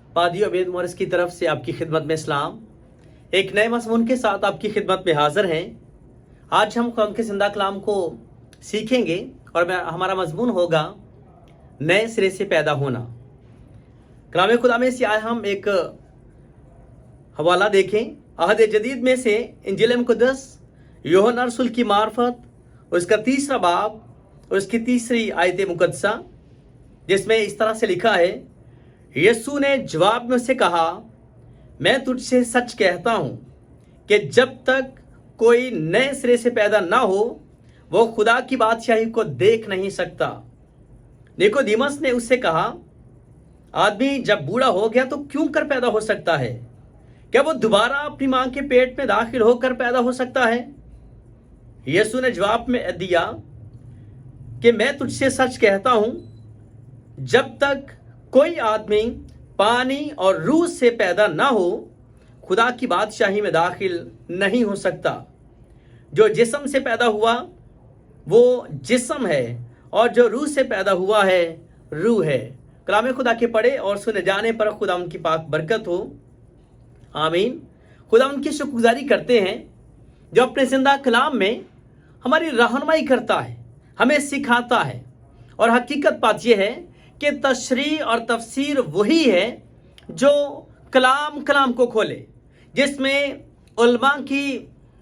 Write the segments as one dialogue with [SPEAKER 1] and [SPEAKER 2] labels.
[SPEAKER 1] पादी Abed Morris की तरफ से आपकी खिदमत में इस्लाम एक नए मज़मून के साथ आपकी खिदमत में हाजिर हैं। आज हम खुदा के ज़िंदा कलाम को सीखेंगे और हमारा मज़मून होगा नए सिरे से पैदा होना। कलाम खुदा में से आज हम एक हवाला देखें अहद जदीद में से इंजील मुक़द्दस यूहन्ना रसूल की मार्फत उसका 3रा बाब उसकी 3री आयत मुक़द्दसा, जिसमें इस तरह से लिखा है, यीशु ने जवाब में से कहा, मैं तुझसे सच कहता हूँ कि जब तक कोई नए सिरे से पैदा ना हो वो खुदा की बादशाही को देख नहीं सकता। निकोदेमस ने उससे कहा, आदमी जब बूढ़ा हो गया तो क्यों कर पैदा हो सकता है? क्या वो दोबारा अपनी मां के पेट में दाखिल होकर पैदा हो सकता है? यीशु ने जवाब में दिया कि मैं तुझसे सच कहता हूं, जब तक कोई आदमी पानी और रूह से पैदा ना हो खुदा की बादशाही में दाखिल नहीं हो सकता। जो जिस्म से पैदा हुआ वो जिस्म है और जो रूह से पैदा हुआ है रूह है। कलाम खुदा के पढ़े और सुने जाने पर खुदा उनकी पाक बरकत हो, आमीन। खुदा उनकी शुक्रगुजारी करते हैं जो अपने जिंदा कलाम में हमारी रहनुमाई करता है, हमें सिखाता है। और हकीकत बात यह है कि तशरीह और तफसीर वही है जो कलाम को खोले, जिसमें उलमा की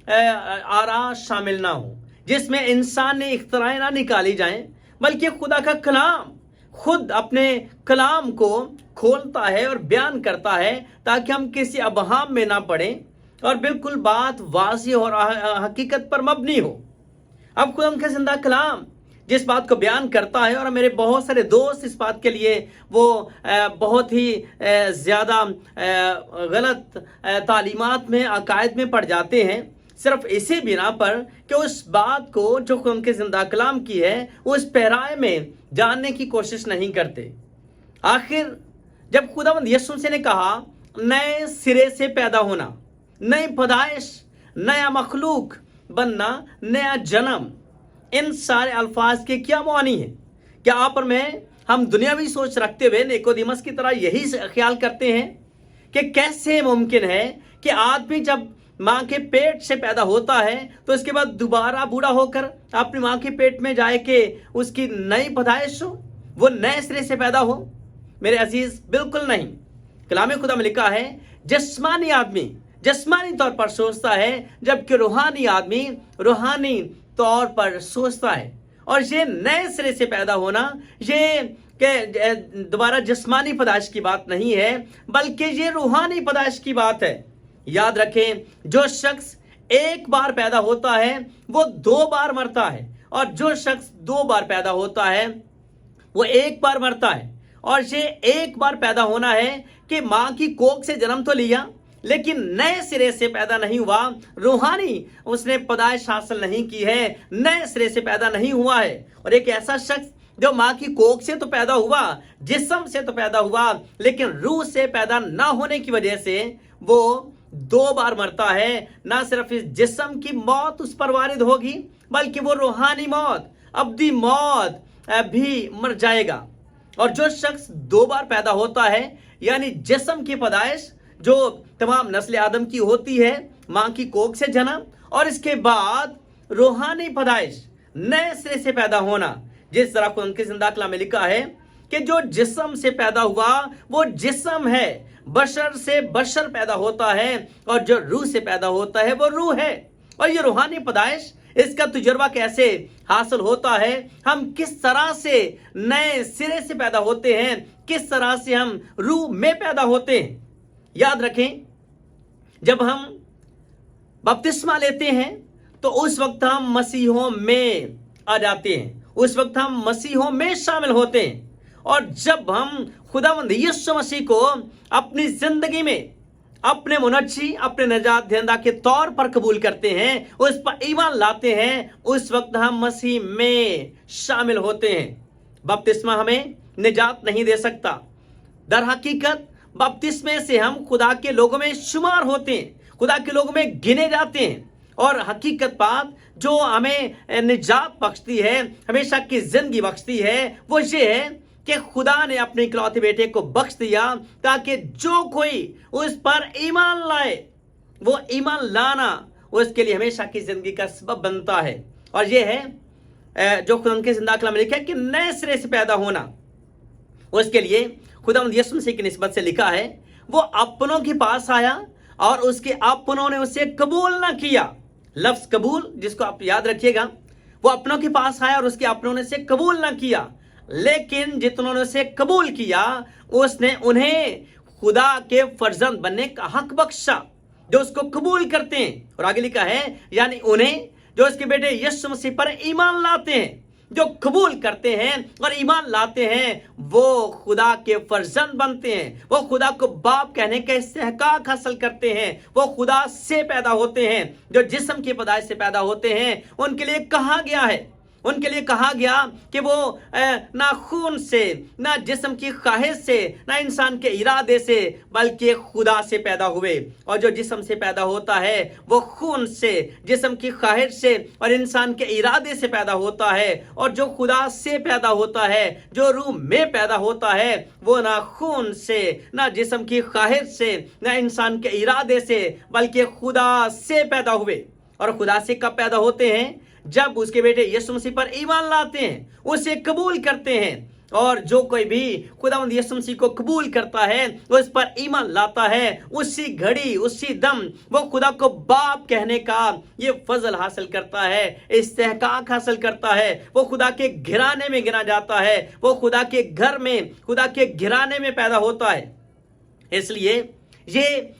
[SPEAKER 1] आरा शामिल ना हो, जिसमें इंसानी इख्तराएं ना निकाली जाएं, बल्कि खुदा का कलाम खुद अपने कलाम को खोलता है और बयान करता है ताकि हम किसी अबहाम में ना पड़ें और बिल्कुल बात वाज़ेह और हकीकत पर मबनी हो। अब खुदा का जिंदा कलाम जिस बात को बयान करता है, और मेरे बहुत सारे दोस्त इस बात के लिए वो बहुत ही ज़्यादा गलत तालीमात में अकायद में पड़ जाते हैं, सिर्फ इसी बिना पर कि उस बात को जो खुदा के जिंदा कलाम की है उस पैराए में जानने की कोशिश नहीं करते। आखिर जब खुदावंद यीशु से ने कहा नए सिरे से पैदा होना, नई पैदाइश, नया मखलूक बनना, नया जन्म, इन सारे अल्फाज के क्या मानी है? क्या आप और मैं हम दुनियावी सोच रखते हुए निकोदेमस की तरह यही ख्याल करते हैं कि कैसे मुमकिन है कि आदमी जब मां के पेट से पैदा होता है तो उसके बाद दोबारा बूढ़ा होकर अपनी मां के पेट में जाए कि उसकी नई पैदाइश हो, वो नए सिरे से पैदा हो? मेरे अजीज, बिल्कुल नहीं। कलाम खुदा में लिखा है जिस्मानी आदमी जिस्मानी तौर पर सोचता है, जबकि रूहानी आदमी रूहानी तौर पर सोचता है। और ये नए सिरे से पैदा होना ये कि दोबारा जिस्मानी पैदाइश की बात नहीं है, बल्कि ये रूहानी पैदाइश की बात है। याद रखें, जो शख्स एक बार पैदा होता है वो 2 बार मरता है, और जो शख्स 2 बार पैदा होता है वो 1 बार मरता है। और ये एक बार पैदा होना है कि मां की कोख से जन्म तो लिया लेकिन नए सिरे से पैदा नहीं हुआ, रूहानी उसने पैदाइश हासिल नहीं की है, नए सिरे से पैदा नहीं हुआ है। और एक ऐसा शख्स जो मां की कोख से तो पैदा हुआ, जिस्म से तो पैदा हुआ, लेकिन रूह से पैदा ना होने की वजह से वो 2 बार मरता है। ना सिर्फ इस जिस्म की मौत उस पर वारिद होगी, बल्कि वो रूहानी मौत, अब्दी मौत भी मर जाएगा। और जो शख्स 2 बार पैदा होता है, यानी जिस्म की पैदाइश जो तमाम नस्ल आदम की होती है, मां की कोख से जन्म, और इसके बाद रूहानी पैदाइश, नए सिरे से पैदा होना। जिस तरह को उनके जिंदा कलाम में लिखा है कि जो जिस्म से पैदा हुआ वो जिस्म है, बशर से बशर पैदा होता है, और जो रूह से पैदा होता है वो रूह है। और ये रूहानी पैदाइश, इसका तजुर्बा कैसे हासिल होता है, हम किस तरह से नए सिरे से पैदा होते हैं, किस तरह से हम रूह में पैदा होते हैं। याद रखें, जब हम बपतिस्मा लेते हैं तो उस वक्त हम मसीहों में आ जाते हैं, उस वक्त हम मसीहों में शामिल होते हैं। और जब हम खुदावंद यीशु मसीह को अपनी जिंदगी में अपने मुनज्जी, अपने निजात दहिंदा के तौर पर कबूल करते हैं, उस पर ईमान लाते हैं, उस वक्त हम मसीह में शामिल होते हैं। बपतिस्मा हमें निजात नहीं दे सकता। दर हकीकत बपतिस्मे से हम खुदा के लोगों में शुमार होते हैं, खुदा के लोगों में गिने जाते हैं। और हकीकत बात जो हमें निजात बख्शती है, हमेशा की जिंदगी बख्शती है, वो ये है کہ खुदा ने अपने इकलौते बेटे को बख्श दिया ताकि जो कोई उस पर ईमान लाए, वो ईमान लाना उसके लिए हमेशा की जिंदगी का सबब बनता है। और ये है जो खुदा के जिंदा कलाम में लिखा है कि नए सिरे से पैदा होना, उसके लिए खुदा यीशु मसीह की निस्बत से लिखा है वो अपनों के पास आया और उसके अपनों ने उसे कबूल ना किया। लफ्ज कबूल जिसको आप याद रखिएगा, वो अपनों के पास आया और उसके अपनों ने उसे कबूल ना किया, लेकिन जितनों ने उसे कबूल किया उसने उन्हें खुदा के फर्जंद बनने का हक बख्शा, जो उसको कबूल करते हैं। और आगे लिखा है यानी उन्हें जो उसके बेटे यीशु मसीह पर ईमान लाते हैं, जो कबूल करते हैं और ईमान लाते हैं, वो खुदा के फर्जंद बनते हैं, वो खुदा को बाप कहने का इस्तेहकाक हासिल करते हैं, वो खुदा से पैदा होते हैं। जो जिस्म की पैदाइश से पैदा होते हैं उनके लिए कहा गया है, उनके लिए कहा गया कि वो ना खून से, ना जिस्म की ख्वाहिश से, ना इंसान के इरादे से, बल्कि खुदा से पैदा हुए। और जो जिस्म से पैदा होता है वो खून से, जिस्म की ख्वाहिश से और इंसान के इरादे से पैदा होता है। और जो खुदा से पैदा होता है, जो रूह में पैदा होता है, वो ना खून से, ना जिस्म की ख्वाहिश से, ना इंसान के इरादे से, बल्कि खुदा से पैदा हुए। और खुदा से कब पैदा होते हैं? जब उसके बेटे यीशु मसीह पर ईमान लाते हैं, उसे कबूल करते हैं। और जो कोई भी खुदावंद यीशु मसीह को कबूल करता है, उस पर ईमान लाता है, उसी घड़ी उसी दम वो खुदा को बाप कहने का ये फजल हासिल करता है, इस्तेहकाक हासिल करता है। वो खुदा के घराने में गिना जाता है, वो खुदा के घर में, खुदा के घराने में पैदा होता है। इसलिए ये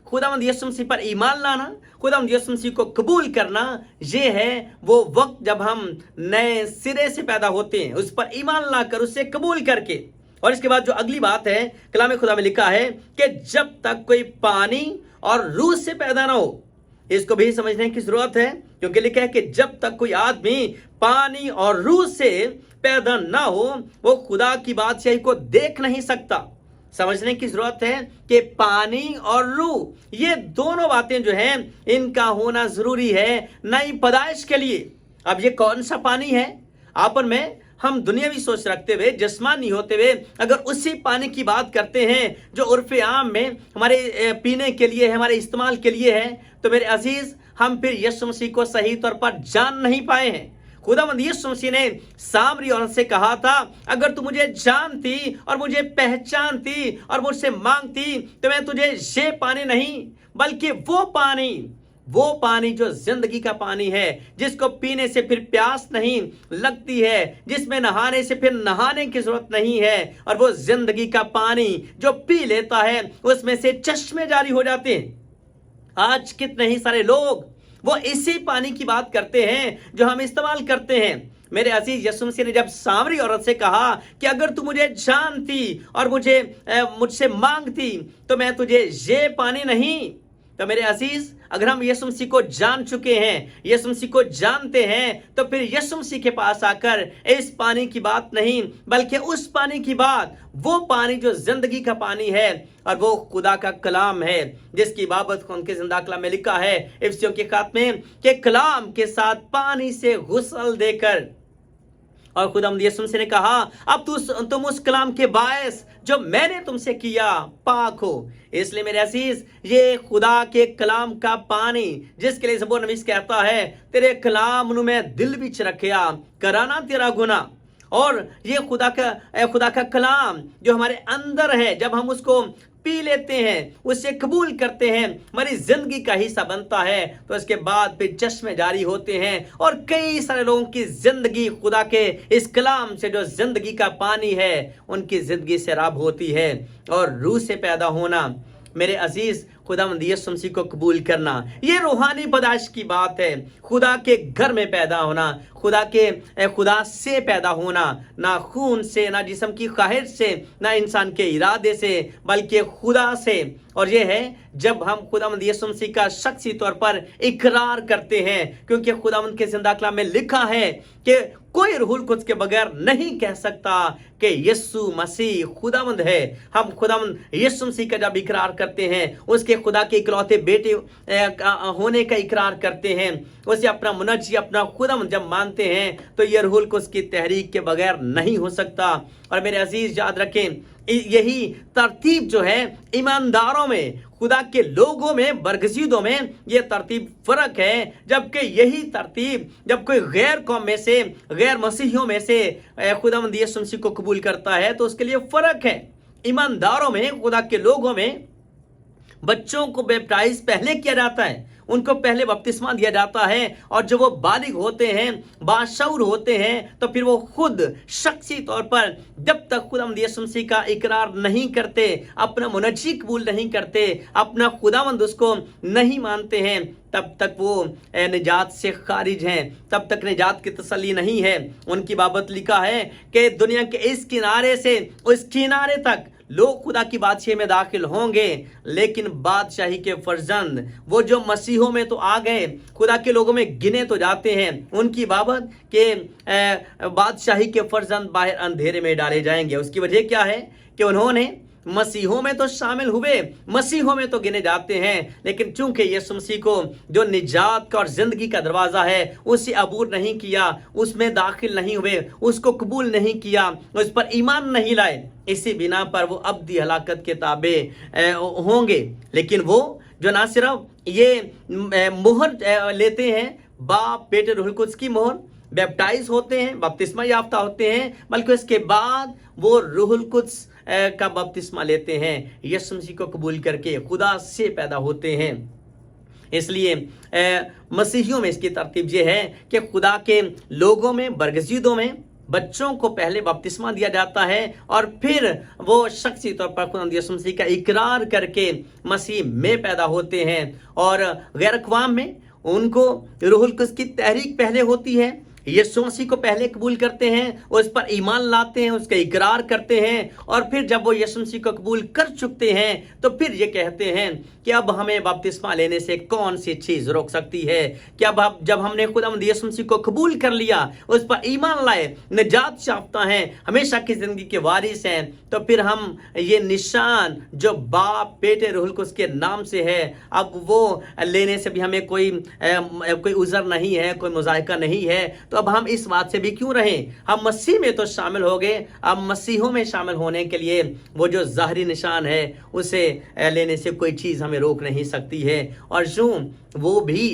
[SPEAKER 1] खुदावंद यीशु मसीह पर ईमान लाना, खुदावंद यीशु मसीह को कबूल करना, ये है वो वक्त जब हम नए सिरे से पैदा होते हैं, उस पर ईमान लाकर, उसे कबूल करके। और इसके बाद जो अगली बात है, कलाम खुदा में लिखा है कि जब तक कोई पानी और रूह से पैदा ना हो। इसको भी समझने की जरूरत है, क्योंकि लिखा है कि जब तक कोई आदमी पानी और रूह से पैदा ना हो, वो खुदा की बादशाही को देख नहीं सकता। समझने की जरूरत है कि पानी और रूह, ये दोनों बातें जो हैं, इनका होना जरूरी है नई पैदाइश के लिए। अब ये कौन सा पानी है? आपन में हम दुनियावी सोच रखते हुए, जिस्मानी होते हुए, अगर उसी पानी की बात करते हैं जो उर्फ़े आम में हमारे पीने के लिए है, हमारे इस्तेमाल के लिए है, तो मेरे अजीज हम फिर यीशु मसीह को सही तौर पर जान नहीं पाए हैं। खुदावंद यीशु मसीह ने सामरी औरत से कहा था, अगर तू मुझे जानती और मुझे पहचानती और मुझसे मांगती तो मैं तुझे ये पानी नहीं, बल्कि वो पानी जो जिंदगी का पानी है, जिसको पीने से फिर प्यास नहीं लगती है, जिसमें नहाने से फिर नहाने की जरूरत नहीं है, और वो जिंदगी का पानी जो पी लेता है उसमें से चश्मे जारी हो जाते हैं। आज कितने ही सारे लोग वो इसी पानी की बात करते हैं जो हम इस्तेमाल करते हैं। मेरे अजीज, यीशु मसीह ने जब सामरी औरत से कहा कि अगर तू मुझे जानती और मुझसे मांगती तो मैं तुझे ये पानी नहीं, तो मेरे अजीज, अगर हम यीशु मसीह को जान चुके हैं, यीशु मसीह को जानते हैं, तो फिर यीशु मसीह के पास आकर इस पानी की बात नहीं, बल्कि उस पानी की बात, वो पानी जो जिंदगी का पानी है, और वो खुदा का कलाम है, जिसकी बाबत उनके जिंदा कलाम में लिखा है इफ्सियों के खात में कि कलाम के साथ पानी से गुस्ल देकर। और खुदावंद यीशु मसीह ने कहा, अब तुम उस कलाम के बायस जो मैंने तुमसे किया पाक हो। इसलिए मेरे अजीज, ये खुदा के कलाम का पानी, जिसके लिए ज़बूर नवीस कहता है, तेरे कलाम नु मैं दिल विच रखिया कराना तेरा गुना। और ये खुदा का कलाम जो हमारे अंदर है, जब हम उसको पी लेते हैं, उसे कबूल करते हैं, हमारी जिंदगी का हिस्सा बनता है, तो इसके बाद फिर चश्मे जारी होते हैं। और कई सारे लोगों की जिंदगी खुदा के इस कलाम से, जो जिंदगी का पानी है, उनकी जिंदगी सैराब होती है। और रूह से पैदा होना, मेरे अजीज, खुदावंद यीशु मसीह को कबूल करना, ये रूहानी पैदाइश की बात है। खुदा के घर में पैदा होना, खुदा से पैदा होना, ना खून से, ना जिस्म की ख्वाहिश से, ना इंसान के इरादे से, बल्कि खुदा से। और ये है जब हम खुदावंद यीशु मसीह का शख्सी तौर पर इकरार करते हैं, क्योंकि खुदावंद के जिंदा कलाम में लिखा है कि कोई रूहुल कुद्स के बगैर नहीं कह सकता कि यीशु मसीह खुदावंद है। हम खुदावंद यीशु मसीह का जब इकरार करते हैं, उसके खुदा के इकलौते बेटे होने का इकरार करते हैं, उसे अपना मुनज्जी, अपना खुदा जब मानते हैं, तो ये रूहुल कुद्स की तहरीक के बगैर नहीं हो सकता। और मेरे अजीज याद रखें, यही तरतीब जो है ईमानदारों में, खुदा के लोगों में, बरगजीदों में ये तरतीब फर्क है, जबकि यही तरतीब जब कोई गैर कौम में से, गैर मसीहियों में से खुदावंद यीशु मसीह को कबूल करता है तो उसके लिए फर्क है। ईमानदारों में, खुदा के लोगों में बच्चों को बैप्टाइज पहले किया जाता है, उनको पहले बपतिस्मा दिया जाता है, और जब वो बालिग होते हैं, बाशऊर होते हैं, तो फिर वो खुद शख्सी तौर पर जब तक खुदावंद यीशु मसीह का इकरार नहीं करते, अपना मुनज्जी कबूल नहीं करते, अपना खुदावंद उसको नहीं मानते हैं, तब तक वो निजात से खारिज हैं, तब तक निजात की तसल्ली नहीं है। उनकी बाबत लिखा है कि दुनिया के इस किनारे से उस किनारे तक लोग खुदा की बादशाही में दाखिल होंगे, लेकिन बादशाही के फर्जंद, वो जो मसीहों में तो आ गए, खुदा के लोगों में गिने तो जाते हैं, उनकी बाबत के बादशाही के फर्जंद बाहर अंधेरे में डाले जाएंगे। उसकी वजह क्या है कि उन्होंने मसीहों में तो शामिल हुए, मसीहों में तो गिने जाते हैं, लेकिन चूंकि यीशु मसीह को जो निजात का और जिंदगी का दरवाजा है उसे अबूर नहीं किया, उसमें दाखिल नहीं हुए, उसको कबूल नहीं किया, उस पर ईमान नहीं लाए, इसी बिना पर वो अब्दी हलाकत के ताबे होंगे। लेकिन वो जो ना सिर्फ ये मोहर लेते हैं, बाप बेटे रूहुल कुद्स की मोहर, बैप्टाइज होते हैं, बपतिस्मा याफ्ता होते हैं, बल्कि इसके बाद वो रूहुल कुद्स का बपतिस्मा लेते हैं, यीशु मसीह को कबूल करके खुदा से पैदा होते हैं। इसलिए मसीहियों में इसकी तरतीब ये है कि खुदा के लोगों में, बरगजीदों में बच्चों को पहले बपतिस्मा दिया जाता है, और फिर वो शख्सी तौर पर खुदा यीशु मसीह का इकरार करके मसीह में पैदा होते हैं। और गैर अक़वाम में उनको रूहुल कुद्स की तहरीक पहले होती है, यीशु मसीह को पहले कबूल करते हैं, उस पर ईमान लाते हैं, उसका इकरार करते हैं, और फिर जब वो यीशु मसीह को कबूल कर चुकते हैं तो फिर ये कहते हैं कि अब हमें बपतिस्मा लेने से कौन सी चीज़ रोक सकती है, कि अब जब हमने खुदावंद यीशु मसीह को कबूल कर लिया, उस पर ईमान लाए, निजात याफ्ता हैं, हमेशा की ज़िंदगी के वारिस हैं, तो फिर हम ये निशान जो बाप बेटे रूहुल कुद्स के नाम से है, अब वो लेने से भी हमें कोई उज़र नहीं है, कोई मुज़ाहिका नहीं है। तो अब हम इस बात से भी क्यों रहें, हम मसीह में तो शामिल हो गए, अब मसीहों में शामिल होने के लिए वो जो ज़ाहरी निशान है उसे लेने से कोई चीज़ हमें रोक नहीं सकती है। और यूं वो भी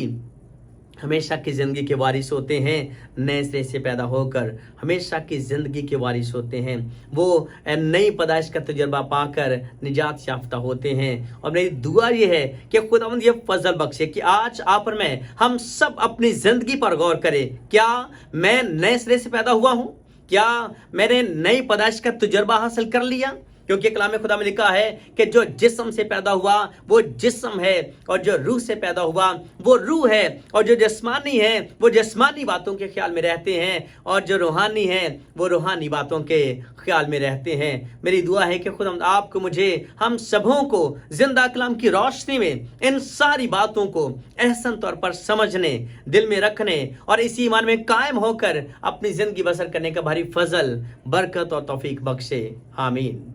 [SPEAKER 1] हमेशा की ज़िंदगी के वारिस होते हैं, नए सिरे से पैदा होकर हमेशा की ज़िंदगी के वारिस होते हैं, वो नई पैदाइश का तजुर्बा पाकर निजात याफ्ता होते हैं। और मेरी दुआ ये है कि खुदावंद ये फजल बख्शे कि आज आप और मैं, हम सब अपनी ज़िंदगी पर गौर करें, क्या मैं नए सिरे से पैदा हुआ हूँ, क्या मैंने नई पैदाइश का तजुर्बा हासिल कर लिया? क्योंकि कलाम खुदा में लिखा है कि जो जिस्म से पैदा हुआ वो जिस्म है, और जो रूह से पैदा हुआ वो रूह है, और जो जिस्मानी है वो जिस्मानी बातों के ख्याल में रहते हैं, और जो रूहानी है वो रूहानी बातों के ख्याल में रहते हैं। मेरी दुआ है कि खुदा आपको, मुझे, हम सबों को जिंदा कलाम की रोशनी में इन सारी बातों को एहसन तौर पर समझने, दिल में रखने और इसी ईमान में कायम होकर अपनी जिंदगी बसर करने का भारी फजल, बरकत और तौफीक बख्शे। आमीन।